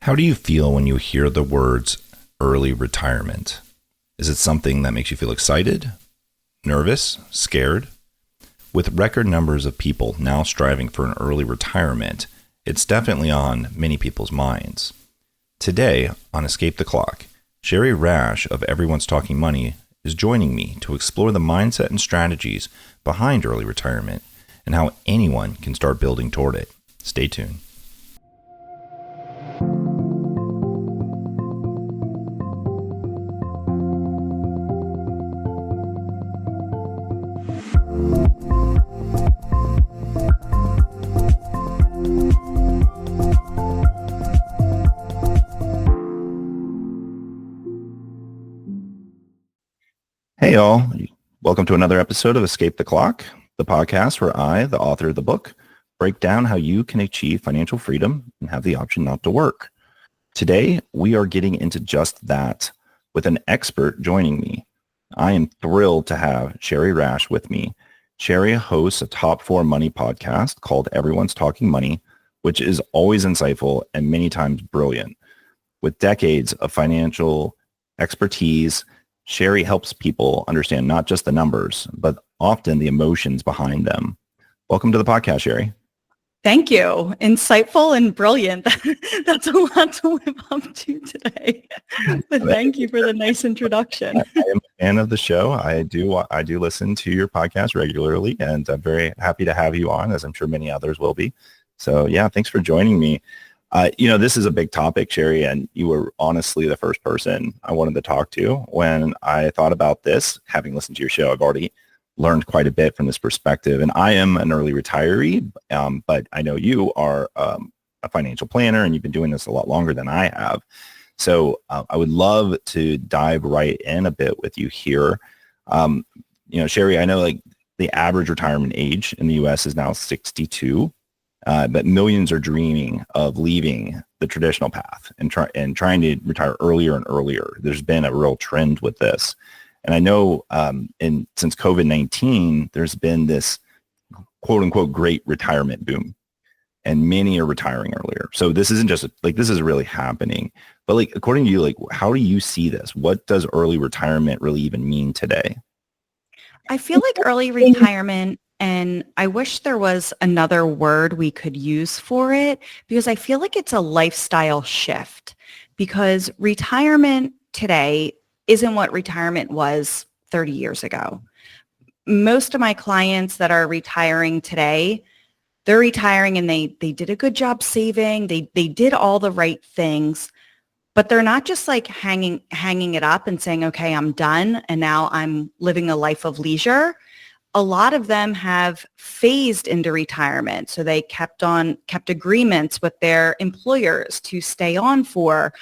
How do you feel when you hear the words early retirement? Is it something that makes you feel excited, nervous, scared? With record numbers of people now striving for an early retirement, it's definitely on many people's minds. Today, on Escape the Clock, Shari Rash of Everyone's Talking Money is joining me to explore the mindset and strategies behind early retirement and how anyone can start building toward it. Stay tuned. Hey, all. Welcome to another episode of Escape the Clock, the podcast where I, the author of the book, break down how you can achieve financial freedom and have the option not to work. Today, we are getting into just that with an expert joining me. I am thrilled to have Shari Rash with me. Shari hosts a top 4 money podcast called Everyone's Talking Money, which is always insightful and many times brilliant. With decades of financial expertise, Shari helps people understand not just the numbers, but often the emotions behind them. Welcome to the podcast, Shari. Thank you. Insightful and brilliant. That's a lot to live up to today. But thank you for the nice introduction. I am a fan of the show. I do listen to your podcast regularly, and I'm very happy to have you on, as I'm sure many others will be. So yeah, thanks for joining me. This is a big topic, Shari, and you were honestly the first person I wanted to talk to when I thought about this. Having listened to your show, I've already learned quite a bit from this perspective, and I am an early retiree, but I know you are a financial planner, and you've been doing this a lot longer than I have. So I would love to dive right in a bit with you here. Shari, I know like the average retirement age in the U.S. is now 62. But millions are dreaming of leaving the traditional path and trying to retire earlier and earlier. There's been a real trend with this. And I know since COVID-19, there's been this quote unquote great retirement boom, and many are retiring earlier. So this isn't just like, this is really happening. But like, according to you, like, how do you see this? What does early retirement really even mean today? I feel like early retirement, and I wish there was another word we could use for it, because I feel like it's a lifestyle shift, because retirement today isn't what retirement was 30 years ago. Most of my clients that are retiring today, they're retiring and they did a good job saving. They did all the right things, but they're not just like hanging it up and saying, okay, I'm done and now I'm living a life of leisure. A lot of them have phased into retirement. So they kept agreements with their employers to stay on for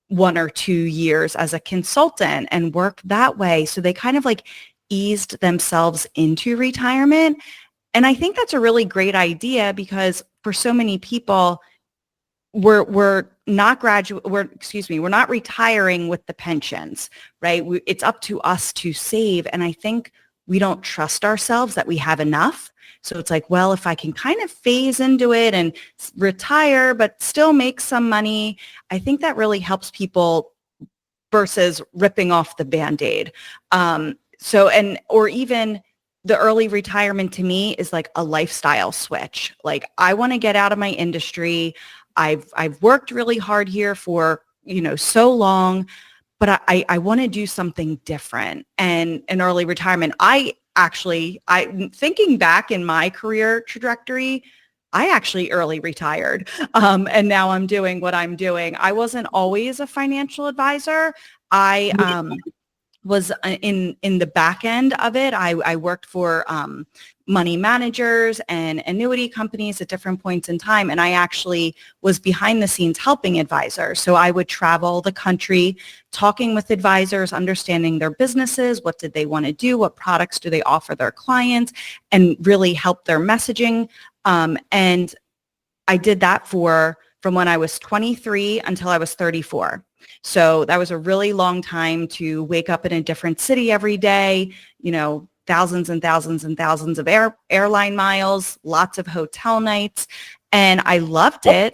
1 or 2 years as a consultant and work that way. So they kind of like eased themselves into retirement. And I think that's a really great idea, because for so many people, we're not retiring with the pensions, right? It's up to us to save. And I think we don't trust ourselves that we have enough. So it's like, well, if I can kind of phase into it and retire, but still make some money, I think that really helps people versus ripping off the Band-Aid. Or even the early retirement to me is like a lifestyle switch. Like, I want to get out of my industry. I've worked really hard here for, so long, but I want to do something different. And in early retirement, I thinking back in my career trajectory, I actually early retired. And now I'm doing what I'm doing. I wasn't always a financial advisor. I was in the back end of it. I worked for money managers and annuity companies at different points in time. And I actually was behind the scenes helping advisors. So I would travel the country, talking with advisors, understanding their businesses, what did they want to do, what products do they offer their clients, and really help their messaging. And I did that from when I was 23 until I was 34. So that was a really long time to wake up in a different city every day, thousands and thousands and thousands of airline miles, lots of hotel nights. And I loved it,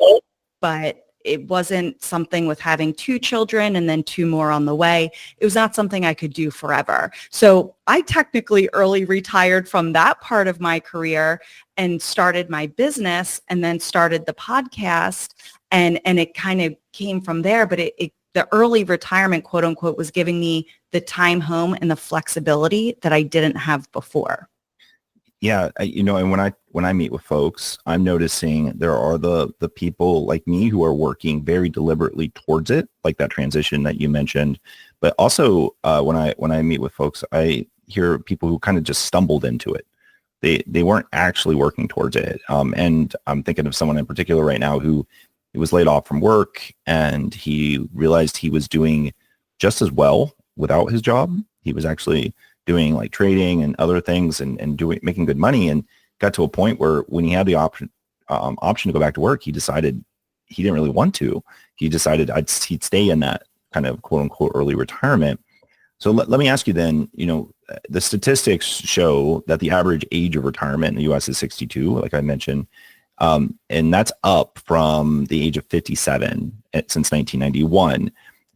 but it wasn't something with having 2 children and then 2 more on the way. It was not something I could do forever. So I technically early retired from that part of my career and started my business and then started the podcast. And it kind of came from there, but the early retirement, quote unquote, was giving me the time home and the flexibility that I didn't have before. Yeah, and when I meet with folks, I'm noticing there are the people like me who are working very deliberately towards it, like that transition that you mentioned. But also, when I meet with folks, I hear people who kind of just stumbled into it. They weren't actually working towards it. And I'm thinking of someone in particular right now who he was laid off from work, and he realized he was doing just as well without his job. He was actually doing like trading and other things and making good money, and got to a point where when he had the option to go back to work, he decided he didn't really want to. He decided he'd stay in that kind of quote unquote early retirement. So let me ask you then, the statistics show that the average age of retirement in the U.S. is 62, like I mentioned. And that's up from the age of 57 since 1991.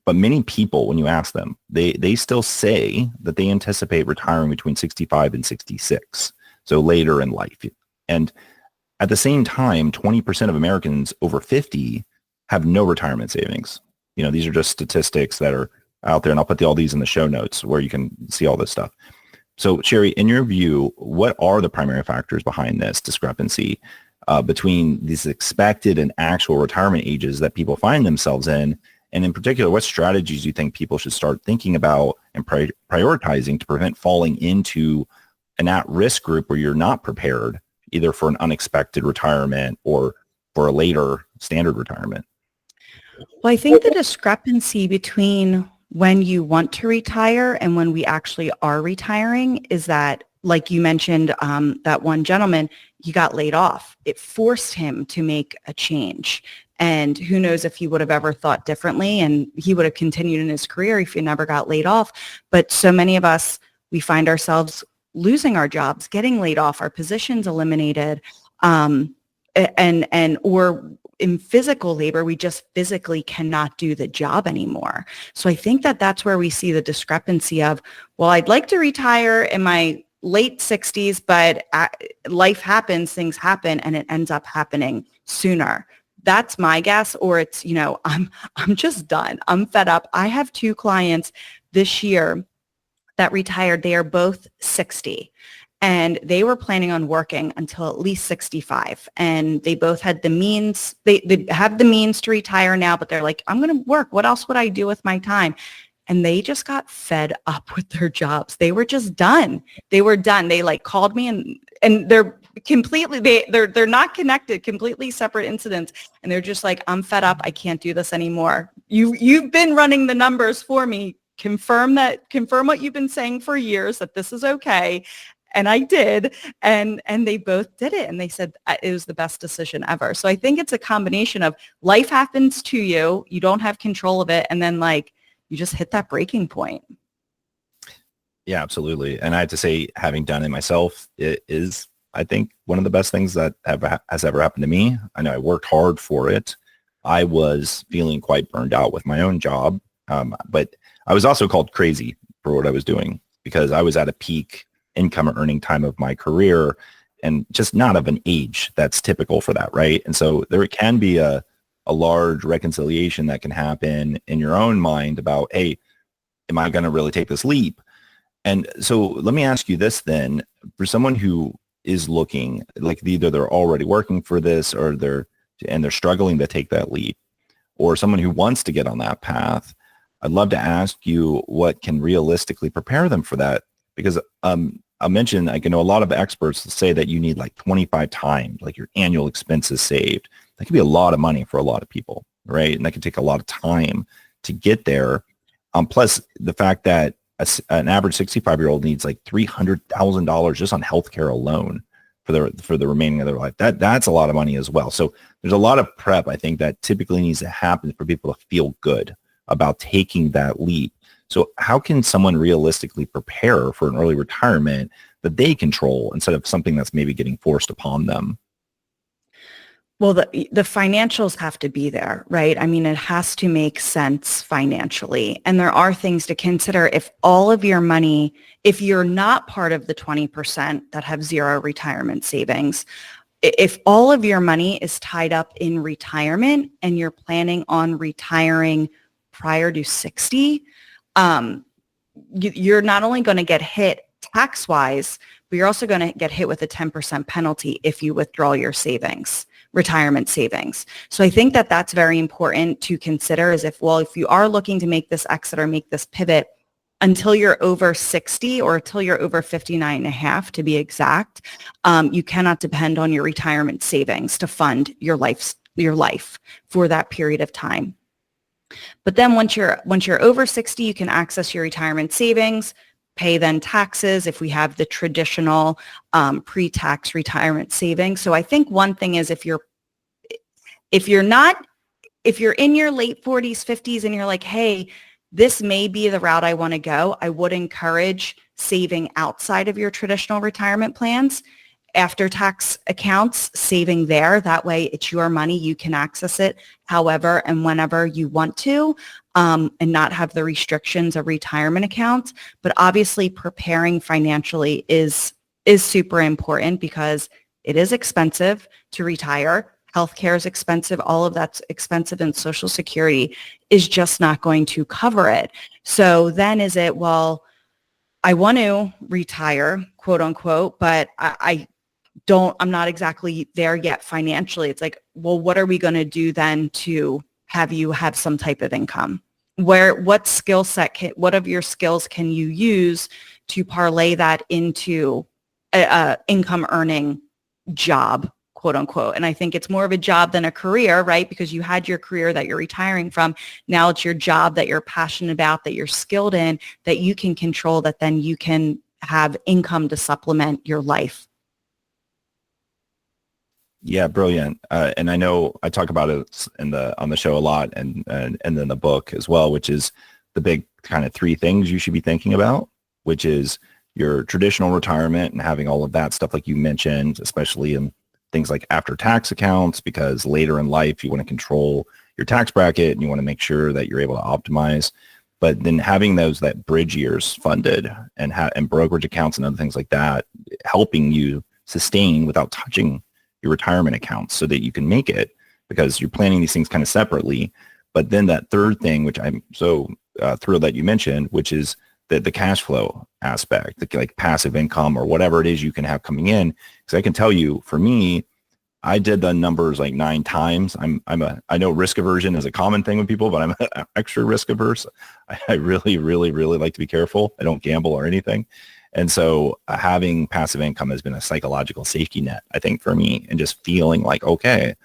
But many people, when you ask them, they still say that they anticipate retiring between 65 and 66, so later in life. And at the same time, 20% of Americans over 50 have no retirement savings. These are just statistics that are out there, and I'll put all these in the show notes where you can see all this stuff. So, Shari, in your view, what are the primary factors behind this discrepancy between these expected and actual retirement ages that people find themselves in? And in particular, what strategies do you think people should start thinking about and prioritizing to prevent falling into an at-risk group where you're not prepared either for an unexpected retirement or for a later standard retirement? Well, I think the discrepancy between when you want to retire and when we actually are retiring is that, like you mentioned, that one gentleman, he got laid off. It forced him to make a change. And who knows if he would have ever thought differently, and he would have continued in his career if he never got laid off. But so many of us, we find ourselves losing our jobs, getting laid off, our positions eliminated, or in physical labor, we just physically cannot do the job anymore. So I think that that's where we see the discrepancy of, well, I'd like to retire in my late 60s, but life happens, things happen, and it ends up happening sooner. That's my guess. Or it's, I'm just done. I'm fed up. I have 2 clients this year that retired. They are both 60. And they were planning on working until at least 65. And they both had the means. They have the means to retire now, but they're like, I'm going to work. What else would I do with my time? And they just got fed up with their jobs. They were just done. They were done. They called me and they're completely, they're not connected, completely separate incidents. And they're just like, I'm fed up. I can't do this anymore. You've been running the numbers for me. Confirm what you've been saying for years, that this is okay. And I did, and they both did it, and they said it was the best decision ever. So I think it's a combination of life happens to you, you don't have control of it, and then you just hit that breaking point. Yeah, absolutely. And I have to say, having done it myself, it is, I think, one of the best things that has ever happened to me. I know I worked hard for it. I was feeling quite burned out with my own job, but I was also called crazy for what I was doing because I was at a peak income earning time of my career and just not of an age that's typical for that, right? And so there can be a large reconciliation that can happen in your own mind about, hey, am I going to really take this leap? And so let me ask you this then, for someone who is looking, like either they're already working for this or they're struggling to take that leap, or someone who wants to get on that path, I'd love to ask you what can realistically prepare them for that. Because I mentioned, a lot of experts say that you need 25 times your annual expenses saved. That could be a lot of money for a lot of people, right? And that can take a lot of time to get there. Plus the fact that an average 65-year-old needs $300,000 just on healthcare alone for the remaining of their life. That's a lot of money as well. So there's a lot of prep, I think, that typically needs to happen for people to feel good about taking that leap. So how can someone realistically prepare for an early retirement that they control instead of something that's maybe getting forced upon them? Well, the financials have to be there, right? I mean, it has to make sense financially. And there are things to consider. If all of your money, if you're not part of the 20% that have zero retirement savings, if all of your money is tied up in retirement and you're planning on retiring prior to 60, you're not only going to get hit tax-wise, but you're also going to get hit with a 10% penalty if you withdraw your savings, retirement savings. So I think that that's very important to consider is if you are looking to make this exit or make this pivot until you're over 60 or until you're over 59 and a half to be exact, you cannot depend on your retirement savings to fund your life for that period of time. But then once you're over 60, you can access your retirement savings, pay then taxes if we have the traditional pre-tax retirement savings. So I think one thing is if you're in your late 40s, 50s, and you're like, hey, this may be the route I want to go, I would encourage saving outside of your traditional retirement plans. After tax accounts, saving there. That way it's your money. You can access it however and whenever you want to, and not have the restrictions of retirement accounts. But obviously preparing financially is super important because it is expensive to retire. Healthcare is expensive. All of that's expensive, and Social Security is just not going to cover it. So then is it, well, I want to retire, quote unquote, but I'm not exactly there yet financially. It's like, well, what are we going to do then to have you have some type of income? What skill set, what of your skills can you use to parlay that into a income earning job, quote unquote? And I think it's more of a job than a career, right? Because you had your career that you're retiring from. Now it's your job that you're passionate about, that you're skilled in, that you can control, that then you can have income to supplement your life. Yeah, brilliant. And I know I talk about it on the show a lot, and then the book as well, which is the big kind of three things you should be thinking about, which is your traditional retirement and having all of that stuff like you mentioned, especially in things like after tax accounts, because later in life you want to control your tax bracket and you want to make sure that you're able to optimize. But then having that bridge years funded and brokerage accounts and other things like that, helping you sustain without touching your retirement accounts so that you can make it, because you're planning these things kind of separately. But then that third thing, which I'm so thrilled that you mentioned, which is the cash flow aspect, like passive income or whatever it is you can have coming in. Because I can tell you, for me, I did the numbers like 9 times. I know risk aversion is a common thing with people, but I'm extra risk averse. I really, really, really like to be careful. I don't gamble or anything. And so having passive income has been a psychological safety net, I think, for me, and just feeling like, okay,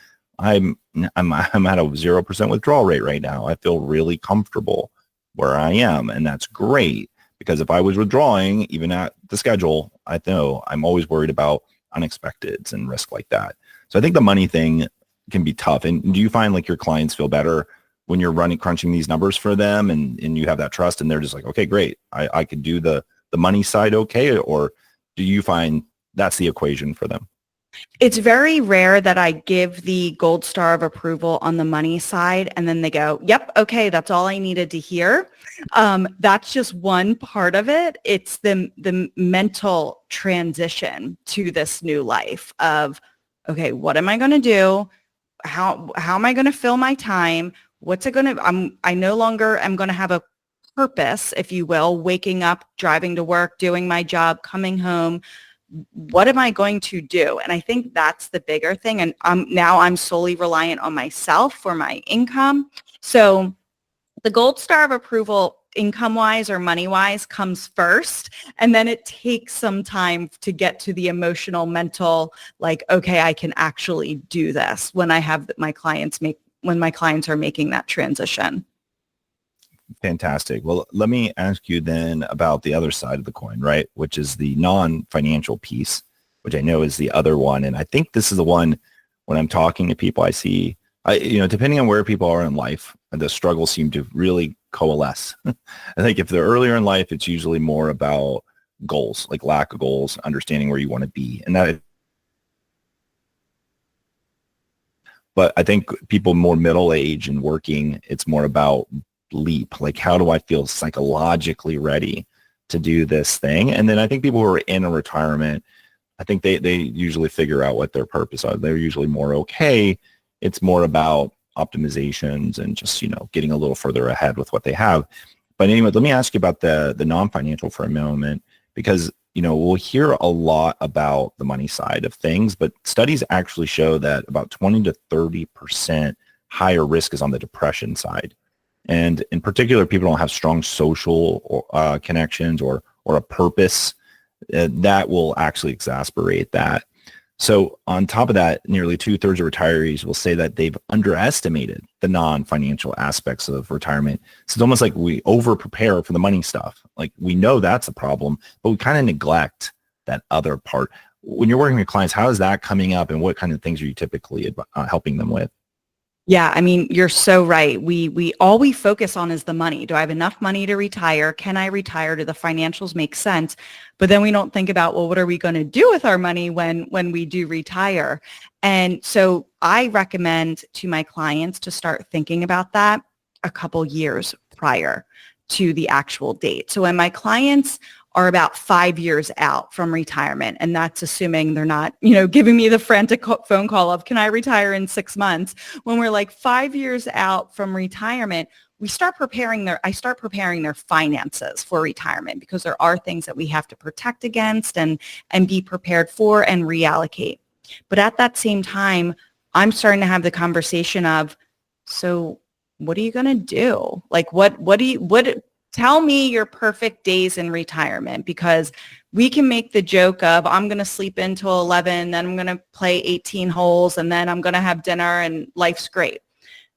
I'm at a 0% withdrawal rate right now. I feel really comfortable where I am. And that's great, because if I was withdrawing, even at the schedule, I know I'm always worried about unexpecteds and risk like that. So I think the money thing can be tough. And do you find like your clients feel better when you're crunching these numbers for them and you have that trust and they're just like, okay, great, I could do the money side okay? Or do you find that's the equation for them? It's very rare that I give the gold star of approval on the money side and then they go, yep, okay, that's all I needed to hear. That's just one part of it. It's the mental transition to this new life of, okay, what am I going to do? How am I going to fill my time? What's it going to, I no longer am going to have a purpose, if you will, waking up, driving to work, doing my job, coming home. What am I going to do? And I think that's the bigger thing. And now I'm solely reliant on myself for my income. So the gold star of approval, income-wise or money-wise, comes first. And then it takes some time to get to the emotional, mental, like, okay, I can actually do this when I have when my clients are making that transition. Fantastic. Well, let me ask you then about the other side of the coin, right? Which is the non-financial piece, which I know is the other one. And I think this is the one when I'm talking to people, I see, depending on where people are in life, the struggles seem to really coalesce. I think if they're earlier in life, it's usually more about goals, like lack of goals, understanding where you want to be. And that But I think people more middle age and working, it's more about leap. Like, how do I feel psychologically ready to do this thing? And then I think people who are in a retirement, I think they usually figure out what their purpose are. They're usually more okay. It's more about optimizations and just, getting a little further ahead with what they have. But anyway, let me ask you about the non-financial for a moment, because, we'll hear a lot about the money side of things, but studies actually show that about 20 to 30% higher risk is on the depression side. And in particular, people don't have strong social connections or a purpose. That will actually exacerbate that. So on top of that, nearly 2/3 of retirees will say that they've underestimated the non-financial aspects of retirement. So it's almost like we over-prepare for the money stuff. Like, we know that's a problem, but we kind of neglect that other part. When you're working with clients, how is that coming up, and what kind of things are you typically helping them with? Yeah, I mean, you're so right. We all we focus on is the money. Do I have enough money to retire? Can I retire? Do the financials make sense? But then we don't think about, well, what are we going to do with our money when we do retire? And so I recommend to my clients to start thinking about that a couple years prior to the actual date. So when my clients are about 5 years out from retirement, and that's assuming they're not, giving me the frantic phone call of, can I retire in 6 months? When we're like 5 years out from retirement, I start preparing their finances for retirement, because there are things that we have to protect against and be prepared for and reallocate. But at that same time, I'm starting to have the conversation of, so what are you going to do? Like, tell me your perfect days in retirement, because we can make the joke of, I'm going to sleep until 11, then I'm going to play 18 holes, and then I'm going to have dinner and life's great.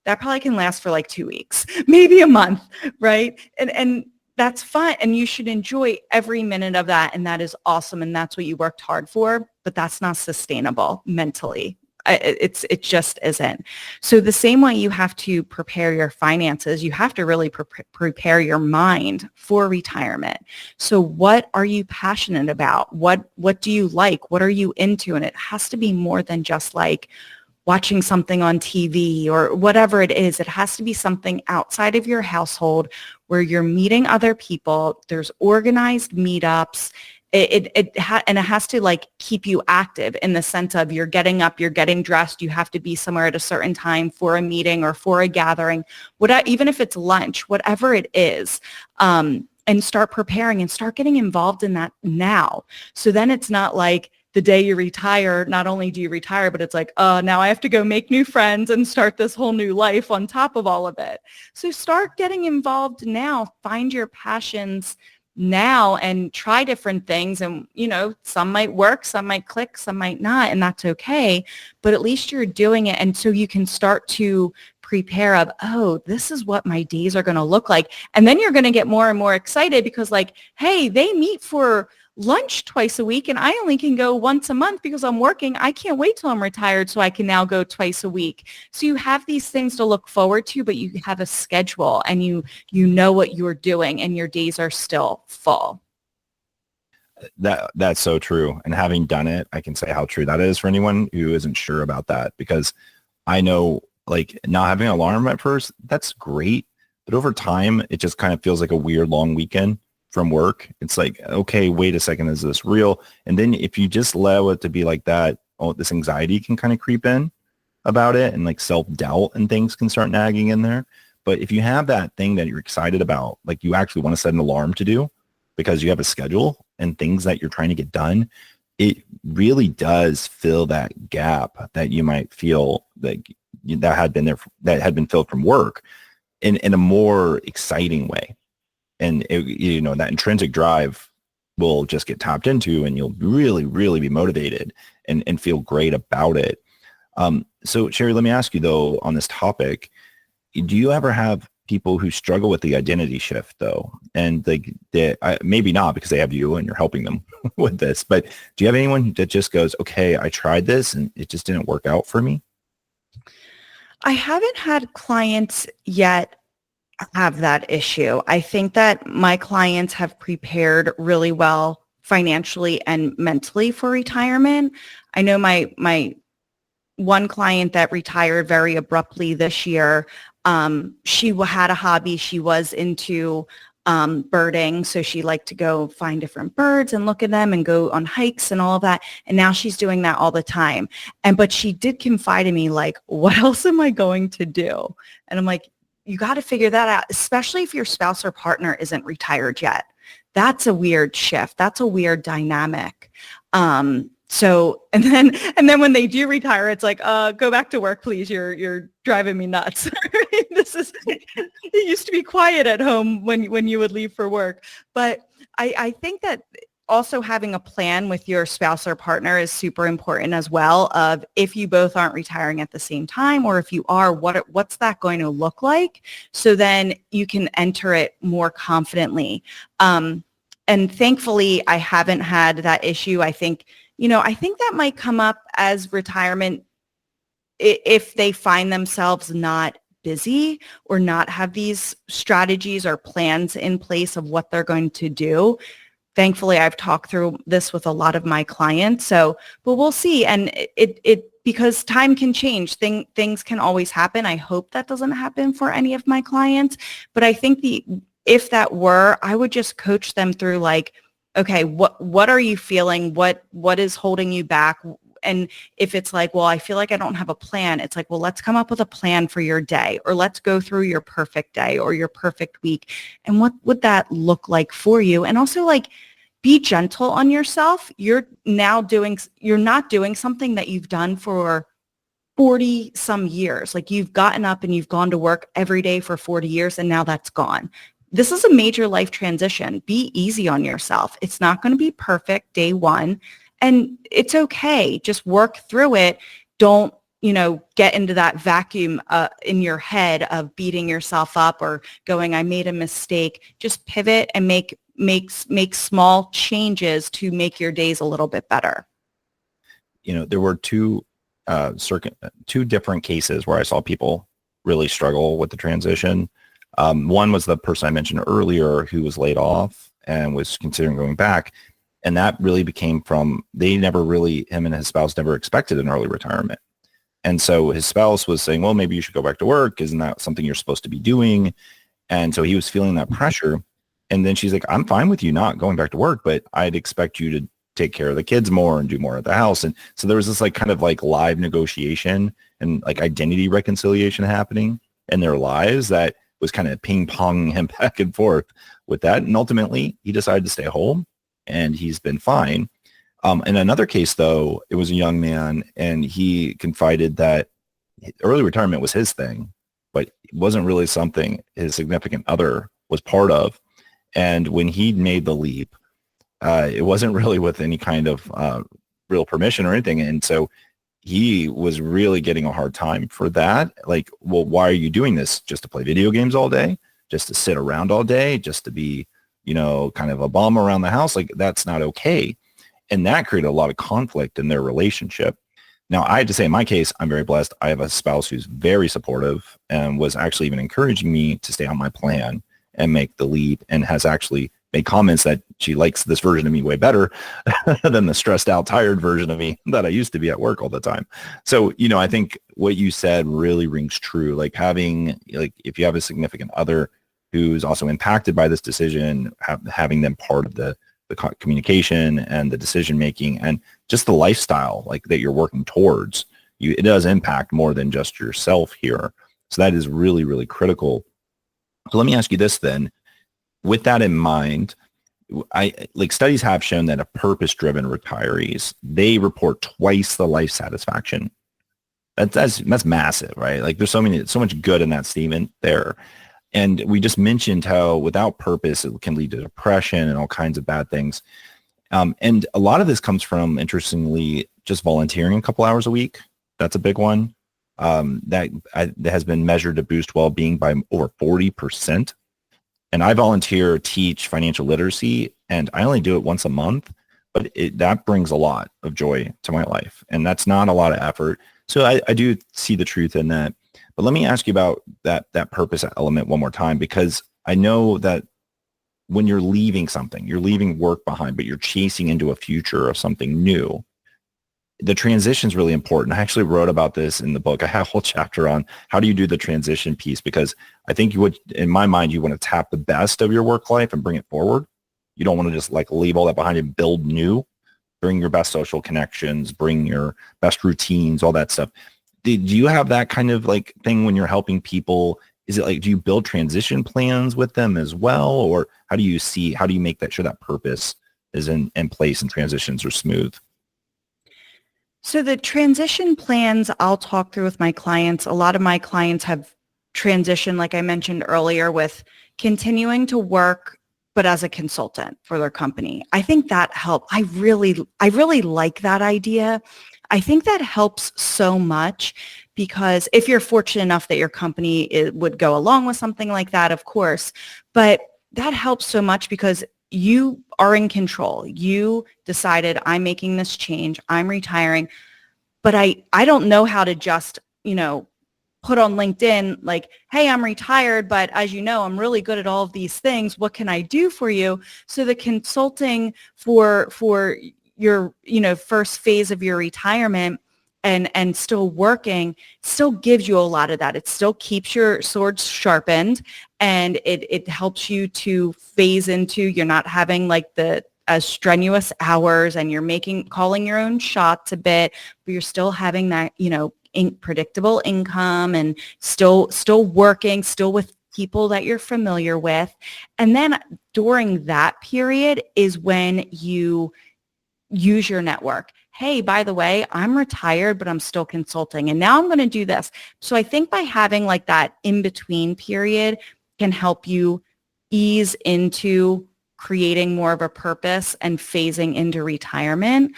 That probably can last for like 2 weeks, maybe a month, right? And that's fun. And you should enjoy every minute of that. And that is awesome. And that's what you worked hard for, but that's not sustainable mentally. It just isn't. So the same way you have to prepare your finances, you have to really prepare your mind for retirement. So what are you passionate about? What do you like? What are you into? And it has to be more than just like watching something on TV or whatever it is. It has to be something outside of your household where you're meeting other people. There's organized meetups. And it has to like keep you active in the sense of you're getting up, you're getting dressed, you have to be somewhere at a certain time for a meeting or for a gathering, even if it's lunch, whatever it is, and start preparing and start getting involved in that now. So then it's not like the day you retire, not only do you retire, but it's like, now I have to go make new friends and start this whole new life on top of all of it. So start getting involved now, find your passions now and try different things. And, some might work, some might click, some might not, and that's okay. But at least you're doing it. And so you can start to prepare of, this is what my days are going to look like. And then you're going to get more and more excited because like, hey, they meet for lunch twice a week and I only can go once a month because I'm working. I can't wait till I'm retired so I can now go twice a week. So you have these things to look forward to, but you have a schedule and you know what you're doing and your days are still full. That's so true. And having done it, I can say how true that is for anyone who isn't sure about that, because I know like not having an alarm at first, that's great. But over time, it just kind of feels like a weird long weekend from work. It's like, okay, wait a second, is this real? And then if you just allow it to be like that, this anxiety can kind of creep in about it, and like self-doubt and things can start nagging in there. But if you have that thing that you're excited about, like you actually want to set an alarm to do because you have a schedule and things that you're trying to get done, it really does fill that gap that you might feel like that had been filled from work in a more exciting way. And that intrinsic drive will just get tapped into, and you'll really, really be motivated and feel great about it. So Shari, let me ask you though, on this topic, do you ever have people who struggle with the identity shift though? And maybe not because they have you and you're helping them with this, but do you have anyone that just goes, okay, I tried this and it just didn't work out for me? I haven't had clients yet have that issue. I think that my clients have prepared really well financially and mentally for retirement. I know my one client that retired very abruptly this year. She had a hobby. She was into birding. So she liked to go find different birds and look at them and go on hikes and all of that. And now she's doing that all the time. But she did confide in me, like, what else am I going to do? And I'm like, you got to figure that out, especially if your spouse or partner isn't retired yet. That's a weird shift. That's a weird dynamic. So, and then when they do retire, it's like, go back to work, please. You're driving me nuts. It used to be quiet at home when you would leave for work. But I think that also having a plan with your spouse or partner is super important as well, of if you both aren't retiring at the same time, or if you are, what's that going to look like? So then you can enter it more confidently. And thankfully, I haven't had that issue. I think that might come up as retirement if they find themselves not busy or not have these strategies or plans in place of what they're going to do. Thankfully, I've talked through this with a lot of my clients. So, but we'll see. And it because time can change. Things can always happen. I hope that doesn't happen for any of my clients. But I think if that were, I would just coach them through, like, okay, what are you feeling? What is holding you back? And if it's like, well, I feel like I don't have a plan, it's like, well, let's come up with a plan for your day, or let's go through your perfect day or your perfect week. And what would that look like for you? And also, like, be gentle on yourself. You're not doing something that you've done for 40 some years. Like, you've gotten up and you've gone to work every day for 40 years and now that's gone. This is a major life transition. Be easy on yourself. It's not going to be perfect day one, and it's okay. Just work through it. Don't, get into that vacuum in your head of beating yourself up or going, I made a mistake. Just pivot and make small changes to make your days a little bit better. There were two different cases where I saw people really struggle with the transition. One was the person I mentioned earlier who was laid off and was considering going back. And that really became from, him and his spouse never expected an early retirement. And so his spouse was saying, well, maybe you should go back to work. Isn't that something you're supposed to be doing? And so he was feeling that pressure. And then she's like, I'm fine with you not going back to work, but I'd expect you to take care of the kids more and do more at the house. And so there was this kind of live negotiation and identity reconciliation happening in their lives that was kind of ping-ponging him back and forth with that. And ultimately, he decided to stay home, and he's been fine. In another case, though, it was a young man, and he confided that early retirement was his thing, but it wasn't really something his significant other was part of. And when he made the leap, it wasn't really with any kind of real permission or anything. And so he was really getting a hard time for that. Like, well, why are you doing this? Just to play video games all day? Just to sit around all day? Just to be, kind of a bum around the house? Like, that's not okay. And that created a lot of conflict in their relationship. Now, I had to say, in my case, I'm very blessed. I have a spouse who's very supportive and was actually even encouraging me to stay on my plan and make the leap, and has actually made comments that she likes this version of me way better than the stressed out, tired version of me that I used to be at work all the time. So, I think what you said really rings true. Like, if you have a significant other who's also impacted by this decision, having them part of the communication and the decision making and just the lifestyle that you're working towards, it does impact more than just yourself here. So that is really, really critical. So let me ask you this then. With that in mind, studies have shown that a purpose-driven retirees, they report twice the life satisfaction. That's massive, right? There's so much good in that statement there. And we just mentioned how without purpose, it can lead to depression and all kinds of bad things. And a lot of this comes from, interestingly, just volunteering a couple hours a week. That's a big one. That has been measured to boost well-being by over 40%. And I volunteer, teach financial literacy, and I only do it once a month, but that brings a lot of joy to my life. And that's not a lot of effort. So I do see the truth in that. But let me ask you about that purpose element one more time, because I know that when you're leaving something, you're leaving work behind, but you're chasing into a future of something new. the transition is really important. I actually wrote about this in the book. I have a whole chapter on how do you do the transition piece, because I think you would, in my mind, you want to tap the best of your work life and bring it forward. You don't want to just like leave all that behind and build new. Bring your best social connections, bring your best routines, all that stuff. Do you have that kind of like thing when you're helping people? Is it like, do you build transition plans with them as well? Or how do you make that sure that purpose is in place and transitions are smooth? So the transition plans I'll talk through with my clients. A lot of my clients have transitioned, like I mentioned earlier, with continuing to work, but as a consultant for their company. I think that helped. I really like that idea. I think that helps so much, because if you're fortunate enough that your company would go along with something like that, of course, but that helps so much because you are in control. You decided, I'm making this change, I'm retiring, but I don't know how to just, put on LinkedIn like, hey, I'm retired, but as you know, I'm really good at all of these things. What can I do for you? So the consulting for your, first phase of your retirement and still working still gives you a lot of that. It still keeps your swords sharpened, and it helps you to phase into, you're not having like the as strenuous hours, and you're calling your own shots a bit, but you're still having that, predictable income, and still working, still with people that you're familiar with. And then during that period is when you use your network. Hey, by the way, I'm retired, but I'm still consulting, and now I'm going to do this. So I think by having like that in-between period can help you ease into creating more of a purpose and phasing into retirement.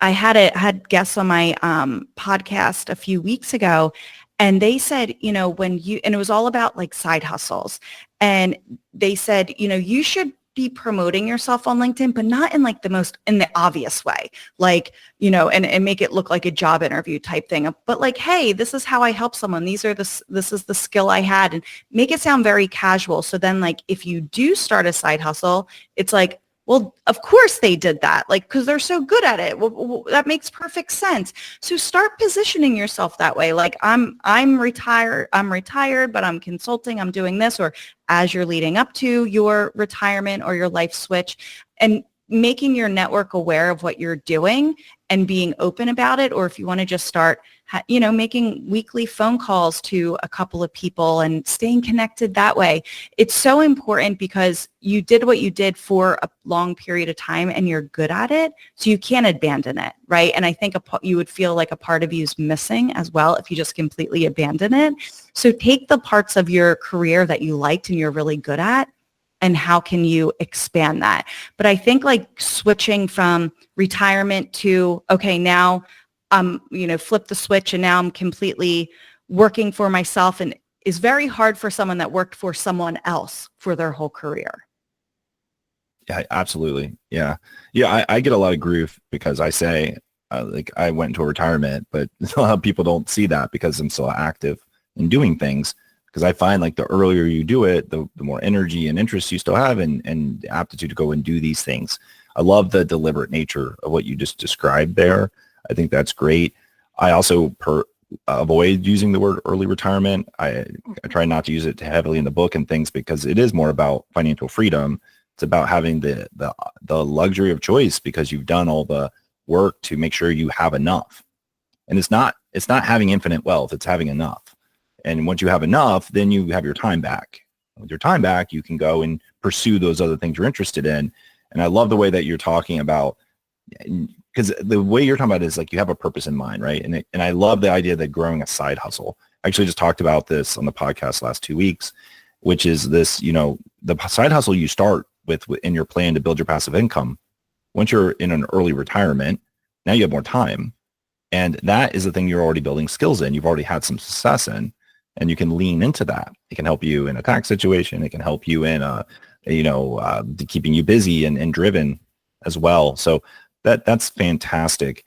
I had guests on my podcast a few weeks ago, and they said, and it was all about like side hustles. And they said, you should be promoting yourself on LinkedIn, but not in like in the obvious way, like, and make it look like a job interview type thing. But like, hey, this is how I help someone. This is the skill I had, and make it sound very casual. So then like, if you do start a side hustle, it's like, well, of course they did that, like, because they're so good at it. Well, that makes perfect sense. So start positioning yourself that way. Like, I'm retired, but I'm consulting, I'm doing this, or as you're leading up to your retirement or your life switch, and making your network aware of what you're doing and being open about it. Or if you want to just start, making weekly phone calls to a couple of people and staying connected that way. It's so important, because you did what you did for a long period of time and you're good at it. So you can't abandon it, right? And I think you would feel like a part of you is missing as well if you just completely abandon it. So take the parts of your career that you liked and you're really good at, and how can you expand that? But I think like switching from retirement to, okay, now flip the switch and now I'm completely working for myself, and is very hard for someone that worked for someone else for their whole career. Yeah, absolutely. Yeah. Yeah. I get a lot of grief because I say, like, I went into a retirement, but a lot of people don't see that because I'm still active in doing things. Because I find like the earlier you do it, the more energy and interest you still have, and aptitude to go and do these things. I love the deliberate nature of what you just described there. I think that's great. I also avoid using the word early retirement. I try not to use it heavily in the book and things, because it is more about financial freedom. It's about having the luxury of choice, because you've done all the work to make sure you have enough. And it's not having infinite wealth. It's having enough. And once you have enough, then you have your time back. With your time back, you can go and pursue those other things you're interested in. And I love the way that you're talking about, because the way you're talking about it is like you have a purpose in mind, right? And I love the idea that growing a side hustle. I actually just talked about this on the podcast last 2 weeks, which is this, the side hustle you start with in your plan to build your passive income. Once you're in an early retirement, now you have more time. And that is the thing you're already building skills in. You've already had some success in. And you can lean into that. It can help you in a tax situation. It can help you in keeping you busy and driven as well. So that's fantastic.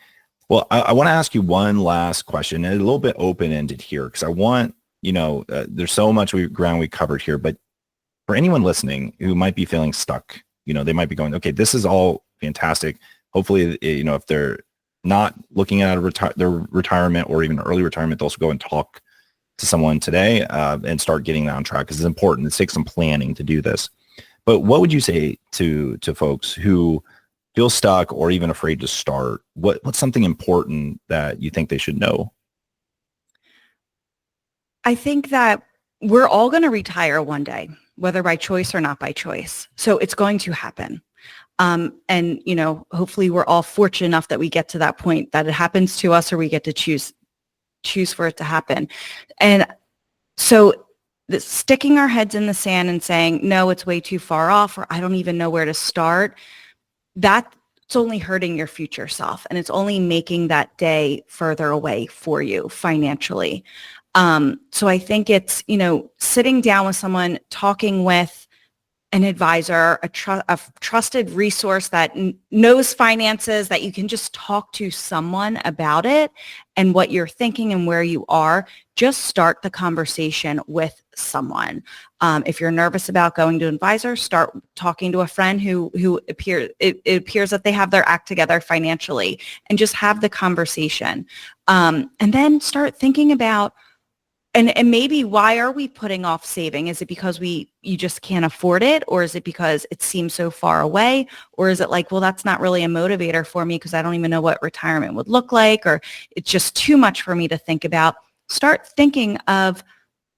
Well, I want to ask you one last question, and a little bit open-ended here, because I want, there's so much ground we covered here, but for anyone listening who might be feeling stuck, they might be going, okay, this is all fantastic. Hopefully, if they're not looking at their retirement or even early retirement, they'll also go and talk to someone today and start getting that on track, because it's important. It takes some planning to do this. But what would you say to folks who feel stuck or even afraid to start? What's something important that you think they should know? I think that we're all going to retire one day, whether by choice or not by choice. So it's going to happen. And, hopefully we're all fortunate enough that we get to that point that it happens to us, or we get to choose for it to happen. And so sticking our heads in the sand and saying, no, it's way too far off, or I don't even know where to start, that's only hurting your future self. And it's only making that day further away for you financially. So I think it's, sitting down with someone, talking with an advisor, a trusted resource that knows finances, that you can just talk to someone about it and what you're thinking and where you are. Just start the conversation with someone. If you're nervous about going to an advisor, start talking to a friend who it appears that they have their act together financially, and just have the conversation. And then start thinking about, and maybe, why are we putting off saving? Is it because you just can't afford it? Or is it because it seems so far away? Or is it like, well, that's not really a motivator for me because I don't even know what retirement would look like, or it's just too much for me to think about? Start thinking of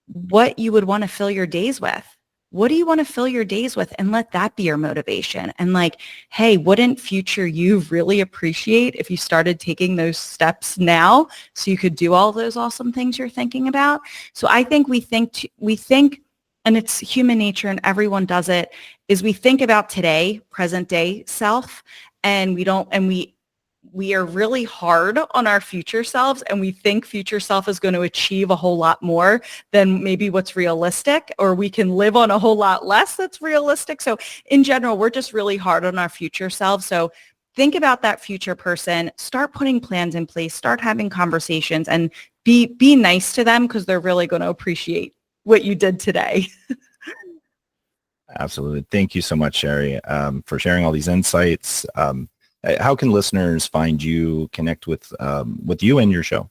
what you would want to fill your days with. What do you want to fill your days with? And let that be your motivation. And like, hey, wouldn't future you really appreciate if you started taking those steps now so you could do all those awesome things you're thinking about? So I think we think, and it's human nature and everyone does it, is we think about today, present day self, and we are really hard on our future selves, and we think future self is going to achieve a whole lot more than maybe what's realistic, or we can live on a whole lot less that's realistic. So in general, we're just really hard on our future selves. So think about that future person, start putting plans in place, start having conversations, and be nice to them, because they're really going to appreciate what you did today. Absolutely. Thank you so much, Shari, for sharing all these insights. How can listeners find you, connect with you and your show?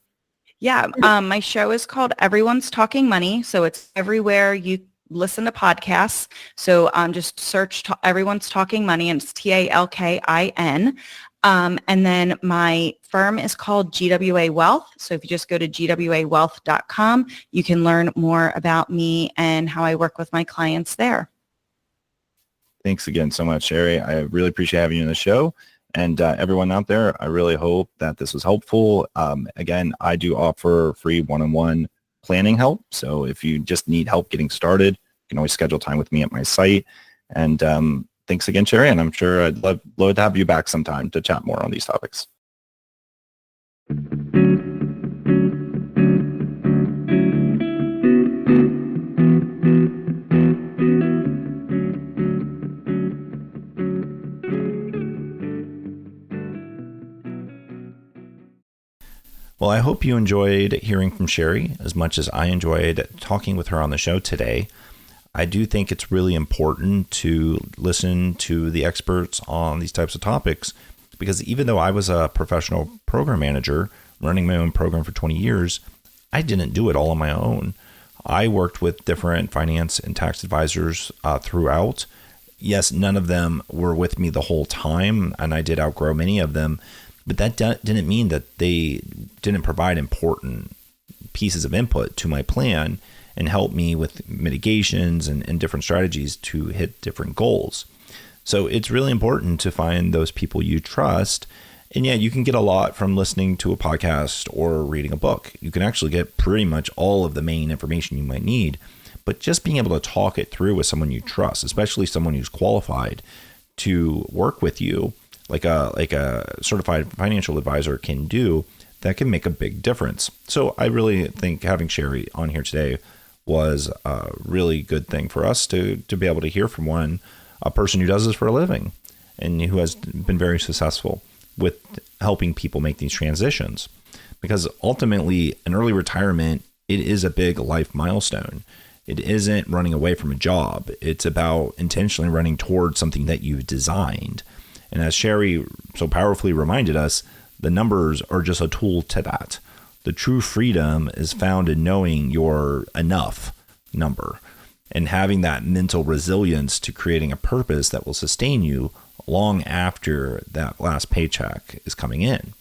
Yeah, my show is called Everyone's Talking Money. So it's everywhere you listen to podcasts. So just search Everyone's Talking Money, and it's TALKIN. And then my firm is called GWA Wealth. So if you just go to gwawealth.com, you can learn more about me and how I work with my clients there. Thanks again so much, Shari. I really appreciate having you on the show. And everyone out there, I really hope that this was helpful. Again, I do offer free one-on-one planning help. So if you just need help getting started, you can always schedule time with me at my site. And thanks again, Shari. And I'm sure I'd love to have you back sometime to chat more on these topics. Well, I hope you enjoyed hearing from Shari as much as I enjoyed talking with her on the show today. I do think it's really important to listen to the experts on these types of topics, because even though I was a professional program manager running my own program for 20 years, I didn't do it all on my own. I worked with different finance and tax advisors throughout. Yes, none of them were with me the whole time, and I did outgrow many of them. But that didn't mean that they didn't provide important pieces of input to my plan and help me with mitigations and different strategies to hit different goals. So it's really important to find those people you trust. And yeah, you can get a lot from listening to a podcast or reading a book. You can actually get pretty much all of the main information you might need. But just being able to talk it through with someone you trust, especially someone who's qualified to work with you, like a certified financial advisor can do, that can make a big difference. So I really think having Shari on here today was a really good thing for us to be able to hear from a person who does this for a living and who has been very successful with helping people make these transitions. Because ultimately, an early retirement, it is a big life milestone. It isn't running away from a job. It's about intentionally running towards something that you've designed. And as Shari so powerfully reminded us, The numbers are just a tool to that. The true freedom is found in knowing your enough number and having that mental resilience to creating a purpose that will sustain you long after that last paycheck is coming in.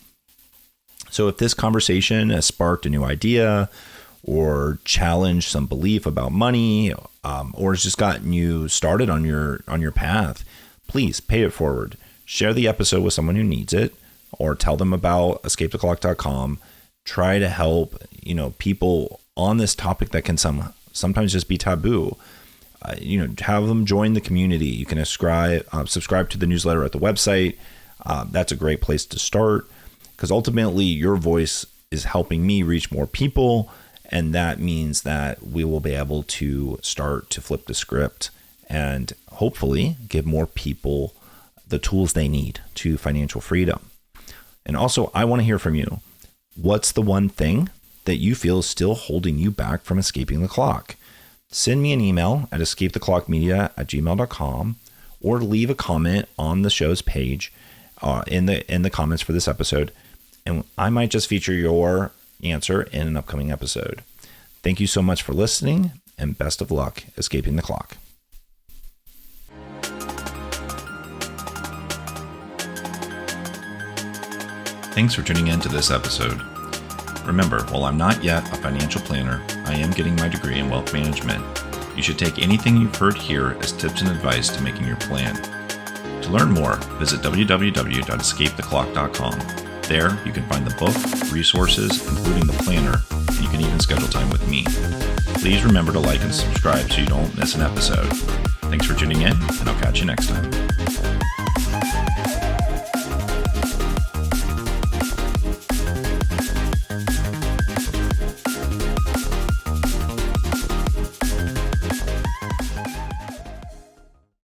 So if this conversation has sparked a new idea or challenged some belief about money, or has just gotten you started on your path, please pay it forward. Share the episode with someone who needs it, or tell them about escapetheclock.com. Try to help, people on this topic that can sometimes just be taboo. Have them join the community. You can subscribe to the newsletter at the website. That's a great place to start, because ultimately your voice is helping me reach more people. And that means that we will be able to start to flip the script and hopefully give more people the tools they need to financial freedom. And also, I want to hear from you. What's the one thing that you feel is still holding you back from escaping the clock? Send me an email at escapetheclockmedia@gmail.com, or leave a comment on the show's page in the comments for this episode, and I might just feature your answer in an upcoming episode. Thank you so much for listening, and best of luck escaping the clock. Thanks for tuning in to this episode. Remember, while I'm not yet a financial planner, I am getting my degree in wealth management. You should take anything you've heard here as tips and advice to making your plan. To learn more, visit www.escapetheclock.com. There, you can find the book, resources, including the planner, and you can even schedule time with me. Please remember to like and subscribe so you don't miss an episode. Thanks for tuning in, and I'll catch you next time.